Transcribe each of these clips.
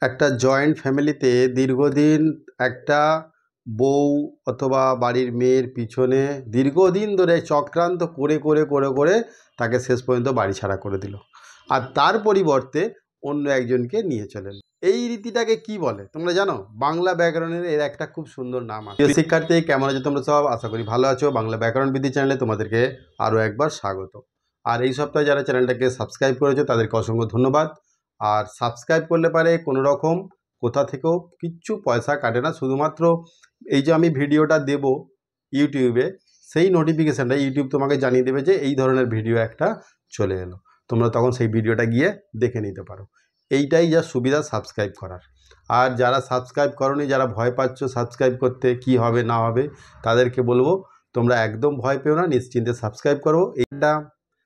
একটা জয়েন্ট ফ্যামিলিতে দীর্ঘদিন একটা বউ অথবা বাড়ির মেয়ের পিছনে দীর্ঘদিন ধরে চক্রান্ত করে করে করে করে তাকে শেষ পর্যন্ত বাড়ি ছাড়া করে দিল, আর তার পরিবর্তে অন্য একজনকে নিয়ে চলেন। এই রীতিটাকে কি বলে তোমরা জানো? বাংলা ব্যাকরণের এর একটা খুব সুন্দর নাম আছে। প্রিয় শিক্ষার্থী, কেমন আছো তোমরা সব? আশা করি ভালো আছো। বাংলা ব্যাকরণ বিধি চ্যানেলে তোমাদেরকে আরও একবার স্বাগত। আর এই সপ্তাহে যারা চ্যানেলটাকে সাবস্ক্রাইব করেছো তাদেরকে অসংখ্য ধন্যবাদ। আর সাবস্ক্রাইব করলে পারে কোনো রকম কোথা থেকেও কিচ্ছু পয়সা কাটে না, শুধুমাত্র এই যে আমি ভিডিওটা দেব ইউটিউবে, সেই নোটিফিকেশানটা ইউটিউব তোমাকে জানিয়ে দেবে যে এই ধরনের ভিডিও একটা চলে এলো, তোমরা তখন সেই ভিডিওটা গিয়ে দেখে নিতে পারো। এইটাই যা সুবিধা সাবস্ক্রাইব করার। আর যারা সাবস্ক্রাইব করোনি, যারা ভয় পাচ্ছ সাবস্ক্রাইব করতে কি হবে না হবে, তাদেরকে বলবো তোমরা একদম ভয় পেও না, নিশ্চিন্তে সাবস্ক্রাইব করো। এটা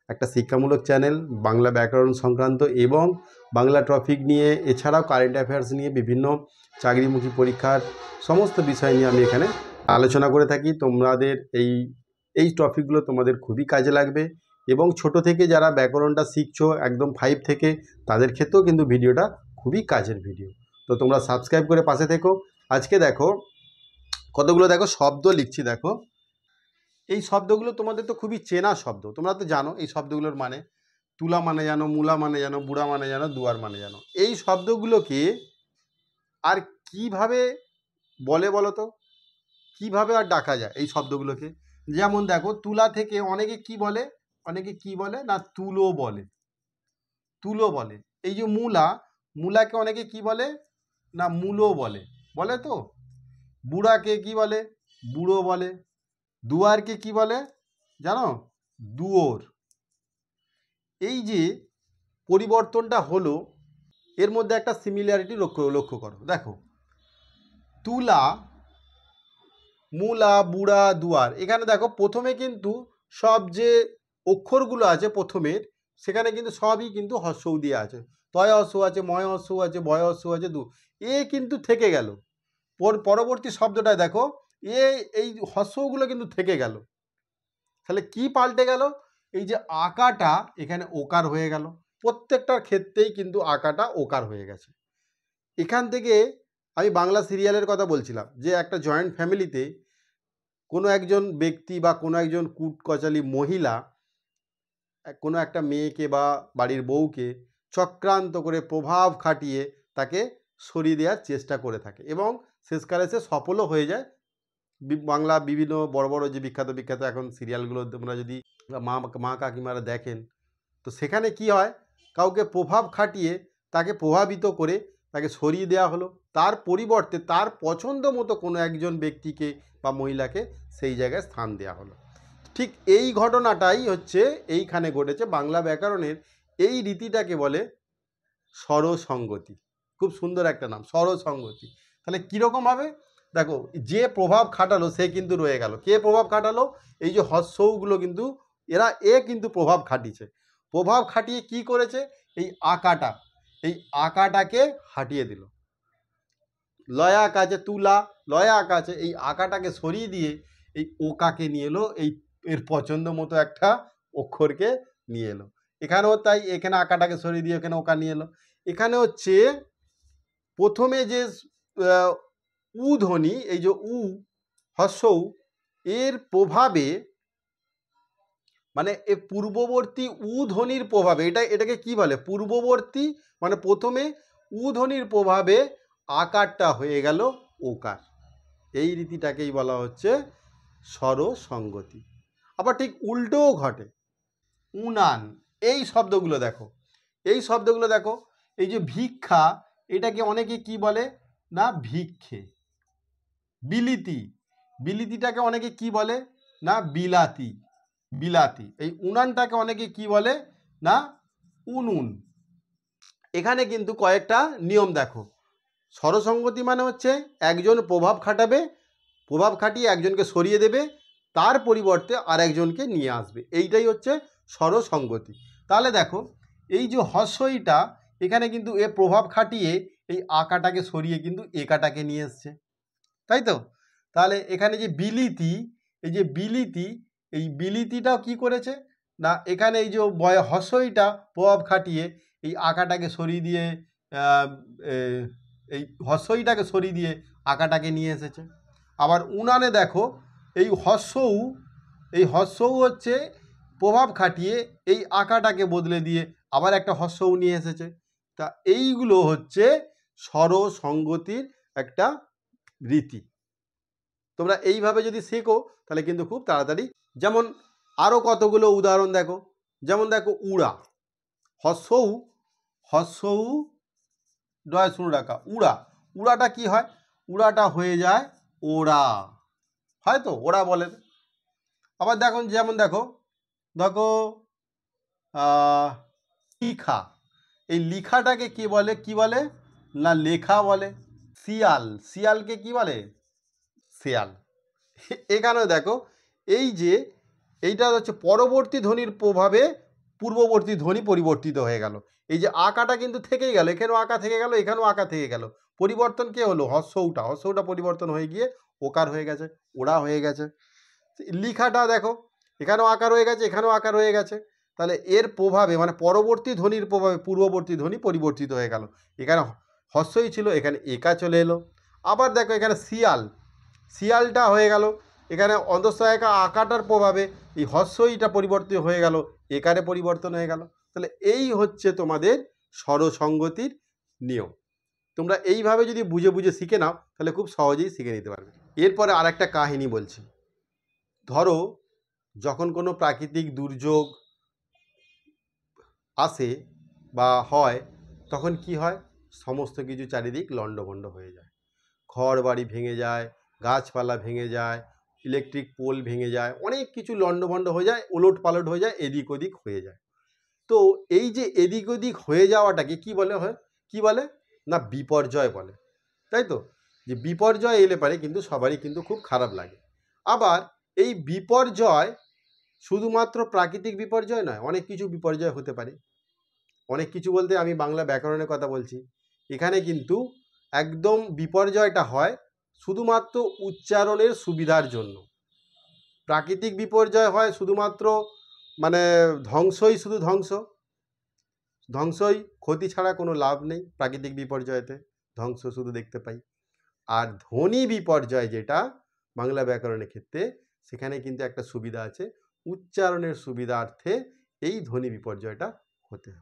একটা শিক্ষামূলক চ্যানেল, বাংলা ব্যাকরণ সংক্রান্ত এবং বাংলা টপিক নিয়ে, এছাড়াও কারেন্ট অ্যাফেয়ার্স নিয়ে বিভিন্ন চাকরিমুখী পরীক্ষার সমস্ত বিষয় নিয়ে আমি এখানে আলোচনা করে থাকি। তোমাদের এই টপিকগুলো তোমাদের খুবই কাজে লাগবে, এবং ছোট থেকে যারা ব্যাকরণটা শিখছো একদম 5 থেকে, তাদের ক্ষেত্রেও কিন্তু ভিডিওটা খুবই কাজের ভিডিও। তো তোমরা সাবস্ক্রাইব করে পাশে থেকো। আজকে দেখো কতগুলো দেখো শব্দ লিখছি। দেখো এই শব্দগুলো তোমাদের তো খুবই চেনা শব্দ, তোমরা তো জানো এই শব্দগুলোর মানে। তুলা মানে জানো, মূলা মানে জানো, বুড়া মানে জানো, দুয়ার মানে জানো। এই শব্দগুলোকে আর কিভাবে বলে বলো তো? কিভাবে আর ডাকা যায় এই শব্দগুলোকে? যেমন দেখো, তুলা থেকে অনেকে কি বলে, অনেকে কি বলে না তুলো বলে, তুলো বলে। এই যে মূলা, মূলাকে অনেকে কি বলে না মূলো বলে, বলে তো। বুড়াকে কি বলে? বুড়ো বলে। দুয়ারকে কি বলে জানো? দুয়োর। এই যে পরিবর্তনটা হলো, এর মধ্যে একটা সিমিলারিটি লক্ষ্য করো। দেখো, তুলা, মূলা, বুড়া, দুয়ার, এখানে দেখো প্রথমে কিন্তু সব যে অক্ষরগুলো আছে প্রথমের, সেখানে কিন্তু সবই কিন্তু হর্ষৌ দিয়ে আছে। তয় হর্ষ আছে, ময় হর্ষ আছে, বয় হর্ষ আছে, এ কিন্তু থেকে গেল। পরবর্তী শব্দটায় দেখো এই হর্ষগুলো কিন্তু থেকে গেল। তাহলে কি পাল্টে গেল? এই যে আকাটা এখানে ওকার হয়ে গেল। প্রত্যেকটার ক্ষেত্রেই কিন্তু আকাটা ওকার হয়ে গেছে। এখান থেকে আমি বাংলা সিরিয়ালের কথা বলছিলাম, যে একটা জয়েন্ট ফ্যামিলিতে কোনো একজন ব্যক্তি বা কোনো একজন কুটকচালি মহিলা কোনো একটা মেয়েকে বা বাড়ির বউকে চক্রান্ত করে প্রভাব খাটিয়ে তাকে সরিয়ে দেওয়ার চেষ্টা করে থাকে, এবং শেষকালে সে সফলও হয়ে যায়। বাংলা বিভিন্ন বড় বড় যে বিখ্যাত বিখ্যাত এখন সিরিয়ালগুলো তোমরা যদি মা কাকিমারা দেখেন, তো সেখানে কি হয়, কাউকে প্রভাব খাটিয়ে তাকে প্রভাবিত করে তাকে সরিয়ে দেওয়া হলো, তার পরিবর্তে তার পছন্দ মতো কোনো একজন ব্যক্তিকে বা মহিলাকে সেই জায়গায় স্থান দেওয়া হলো। ঠিক এই ঘটনাটাই হচ্ছে এইখানে ঘটেছে। বাংলা ব্যাকরণের এই রীতিটাকে বলে স্বরসঙ্গতি। খুব সুন্দর একটা নাম, স্বরসঙ্গতি। তাহলে কীরকম হবে দেখো, যে প্রভাব খাটালো সে কিন্তু রয়ে গেল। কে প্রভাব খাটালো? এই যে হর্ষগুলো কিন্তু কিন্তু প্রভাব খাটিয়েছে। প্রভাব খাটিয়ে কি করেছে? এই আকাটাকে হাটিয়ে দিল। লয়া আকাছে তুলা, লয়া আকাছে এই আকাটাকে সরিয়ে দিয়ে এই ওকাকে নিয়ে এলো, এর পছন্দ মতো একটা অক্ষরকে নিয়ে এলো। এখানেও তাই, এখানে আকাটাকে সরিয়ে দিয়ে এখানে ওকা নিয়ে এলো। এখানে হচ্ছে প্রথমে যে উ ধ্বনি, এই যে উ হর্ষৌ, এর প্রভাবে, মানে এ পূর্ববর্তী উ ধ্বনির প্রভাবে, এটাকে কি বলে? পূর্ববর্তী, মানে প্রথমে উ ধ্বনির প্রভাবে আকারটা হয়ে গেল ওকার। এই রীতিটাকেই বলা হচ্ছে স্বরসঙ্গতি। আবার ঠিক উল্টোও ঘটে। উনান, এই শব্দগুলো দেখো, এই শব্দগুলো দেখো। এই যে ভিক্ষা, এটাকে অনেকে কি বলে না ভিক্ষে। বিলিতি, বিলিতিটাকে অনেকে কি বলে না বিলাতি, বিলাতি। এই উনানটাকে অনেকে কি বলে না উনুন। এখানে কিন্তু কয়েকটা নিয়ম দেখো। স্বরসঙ্গতি মানে হচ্ছে একজন প্রভাব খাটাবে, প্রভাব খাটিয়ে একজনকে সরিয়ে দেবে, তার পরিবর্তে আর একজনকে নিয়ে আসবে, এইটাই হচ্ছে স্বরসঙ্গতি। তাহলে দেখো, এই যে হর্ষইটা, এখানে কিন্তু এ প্রভাব খাটিয়ে এই আকাটাকে সরিয়ে কিন্তু একাটাকে নিয়ে এসছে, তাই তো? তাহলে এখানে যে বিলিতি, এই যে বিলিতি, এই বিলিতিটাও কি করেছে না এখানে এই যে হর্ষইটা প্রভাব খাটিয়ে এই আকাটাকে সরিয়ে দিয়ে এই হস্যইটাকে সরিয়ে দিয়ে আকাটাকে নিয়ে এসেছে। আবার উনানে দেখো এই হস্যউ হচ্ছে প্রভাব খাটিয়ে এই আকাটাকে বদলে দিয়ে আবার একটা হস্যউ নিয়ে এসেছে। তা এইগুলো হচ্ছে স্বর সংগতির একটা রীতি। তোমরা এইভাবে যদি শেখো তাহলে কিন্তু খুব তাড়াতাড়ি। যেমন আরও কতগুলো উদাহরণ দেখো, যেমন দেখো উড়া, হস্যউ ডয় শুরু রাখা উড়া, উড়াটা কি হয়? উড়াটা হয়ে যায় ওরা, হয়তো ওরা বলে। আবার দেখো যেমন দেখো লিখা, এই লিখাটাকে কি বলে? কি বলে না লেখা বলে। শিয়ালকে কি বলে? শেয়াল। এখানেও দেখো এই যে এইটা হচ্ছে পরবর্তী ধ্বনির প্রভাবে পূর্ববর্তী ধ্বনি পরিবর্তিত হয়ে গেল। এই যে আকাটা কিন্তু থেকেই গেল, এখানেও আকা থেকে গেল, এখানেও আকা থেকে গেল। পরিবর্তন কে হলো? হস্যউটা পরিবর্তন হয়ে গিয়ে ওকার হয়ে গেছে, ওরা হয়ে গেছে। লিখাটা দেখো এখানেও আকার হয়ে গেছে, এখানেও আকার হয়ে গেছে। তাহলে এর প্রভাবে মানে পরবর্তী ধ্বনির প্রভাবে পূর্ববর্তী ধ্বনি পরিবর্তিত হয়ে গেল। এখানে হস্যই ছিল, এখানে একা চলে এলো। আবার দেখো এখানে শিয়ালটা হয়ে গেল, এখানে অন্তস্থ একা আকাটার প্রভাবে এই হস্যইটা পরিবর্তিত হয়ে গেল, একারে পরিবর্তন হয়ে গেল। তাহলে এই হচ্ছে তোমাদের স্বরসঙ্গতির নিয়ম। তোমরা এইভাবে যদি বুঝে বুঝে শিখে নাও তাহলে খুব সহজেই শিখে নিতে পারবে। এরপরে আর একটা কাহিনী বলছি। ধরো যখন কোনো প্রাকৃতিক দুর্যোগ আসে বা হয়, তখন কি হয়? সমস্ত কিছু চারিদিক লণ্ডভণ্ড হয়ে যায়, ঘর বাড়ি ভেঙে যায়, গাছপালা ভেঙে যায়, ইলেকট্রিক পোল ভেঙে যায়, অনেক কিছু লণ্ডভণ্ড হয়ে যায়, ওলট পালট হয়ে যায়, এদিক ওদিক হয়ে যায়। তো এই যে এদিক ওদিক হয়ে যাওয়াটাকে কি বলে হয়? কি বলে না বিপর্যয় বলে, তাই তো? যে বিপর্যয় এলে পারে কিন্তু সবারই কিন্তু খুব খারাপ লাগে। আবার এই বিপর্যয় শুধুমাত্র প্রাকৃতিক বিপর্যয় নয়, অনেক কিছু বিপর্যয় হতে পারে। অনেক কিছু বলতে আমি বাংলা ব্যাকরণের কথা বলছি। এখানে কিন্তু একদম বিপর্যয়টা হয় শুধুমাত্র উচ্চারণের সুবিধার জন্য। প্রাকৃতিক বিপর্যয় হয় শুধুমাত্র মানে শুধু ধ্বংসই, ক্ষতি ছাড়া কোনো লাভ নেই প্রাকৃতিক বিপর্যয়তে, ধ্বংস শুধু দেখতে পাই। আর ধ্বনি বিপর্যয় যেটা বাংলা ব্যাকরণের ক্ষেত্রে, সেখানে কিন্তু একটা সুবিধা আছে, উচ্চারণের সুবিধার্থে এই ধ্বনি বিপর্যয়টা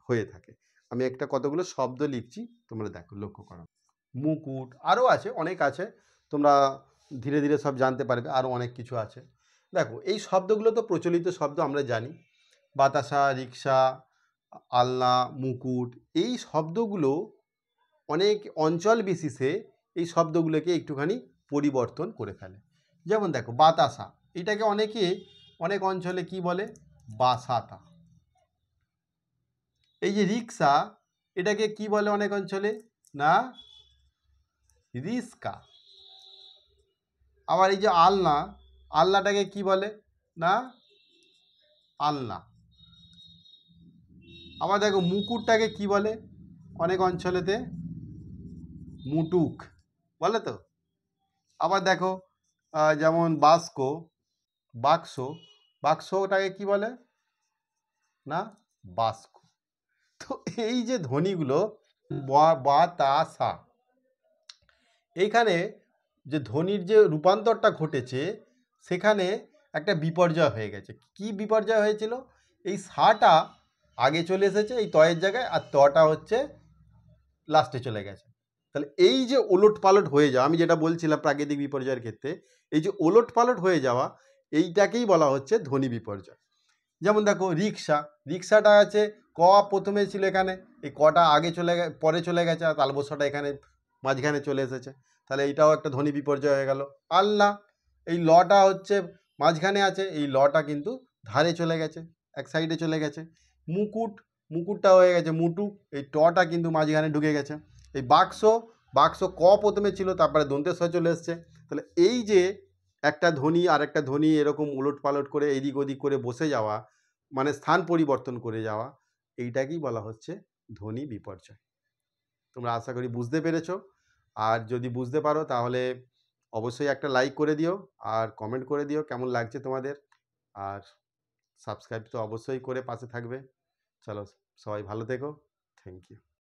হয়ে থাকে। আমি একটা কতগুলো শব্দ লিখছি, তোমরা দেখো, লক্ষ্য করো। মুকুট, আরও আছে, অনেক আছে, তোমরা ধীরে ধীরে সব জানতে পারবে, আরও অনেক কিছু আছে। দেখো এই শব্দগুলো তো প্রচলিত শব্দ, আমরা জানি। বাতাসা, রিক্সা, আলনা, মুকুট, এই শব্দগুলো অনেক অঞ্চল বিশেষে এই শব্দগুলোকে একটুখানি পরিবর্তন করে ফেলে। যেমন দেখো বাতাসা, এটাকে অনেকে অনেক অঞ্চলে কি বলে? বাসাতা। এই যে রিক্সা, এটাকে কি বলে অনেক অঞ্চলে? না রিস্কা। আবার এই যে আলনা, আলনাটাকে কি বলে? না আলনা। আবার দেখো মুকুটটাকে কি বলে অনেক অঞ্চলেতে? মুটুক বলে তো। আবার দেখো যেমন বাক্সটাকে কি বলে? না বাস্ক। তো এই যে ধ্বনিগুলো বা তা সা, এইখানে যে ধ্বনির যে রূপান্তরটা ঘটেছে, সেখানে একটা বিপর্যয় হয়ে গেছে। কি বিপর্যয় হয়েছিল? এই সাটা আগে চলে এসেছে এই তয়ের জায়গায়, আর তটা হচ্ছে লাস্টে চলে গেছে। তাহলে এই যে ওলট পালট হয়ে যাওয়া, আমি যেটা বলছিলাম প্রাকৃতিক বিপর্যয়ের ক্ষেত্রে, এই যে ওলট পালট হয়ে যাওয়া, এইটাকেই বলা হচ্ছে ধ্বনি বিপর্যয়। যেমন দেখো রিক্সাটা আছে, ক প্রথমে ছিল এখানে, এই কটা আগে পরে চলে গেছে, আর তালবস্যটা এখানে মাঝখানে চলে এসেছে, তাহলে এইটাও একটা ধ্বনি বিপর্যয় হয়ে গেল। আলনা, এই লটা হচ্ছে মাঝখানে আছে, এই লটা কিন্তু ধারে চলে গেছে, এক সাইডে চলে গেছে। মুকুটটা হয়ে গেছে মুটুক, এই টটা কিন্তু মাঝখানে ঢুকে গেছে। এই বাক্স ক প্রথমে ছিল, তারপরে দন্তেস চলে এসছে। তাহলে এই যে একটা ধ্বনি আর একটা ধ্বনি এরকম উলট পালট করে এদিক ওদিক করে বসে যাওয়া, মানে স্থান পরিবর্তন করে যাওয়া, এইটাকেই বলা হচ্ছে ধ্বনি বিপর্যয়। তোমরা আশা করি বুঝতে পেরেছো। আর যদি বুঝতে পারো তাহলে অবশ্যই একটা লাইক করে দিও, আর কমেন্ট করে দিও কেমন লাগছে তোমাদের। আর সাবস্ক্রাইব তো অবশ্যই করে পাশে থাকবে। চলো, সবাই ভালো থেকো। Thank you.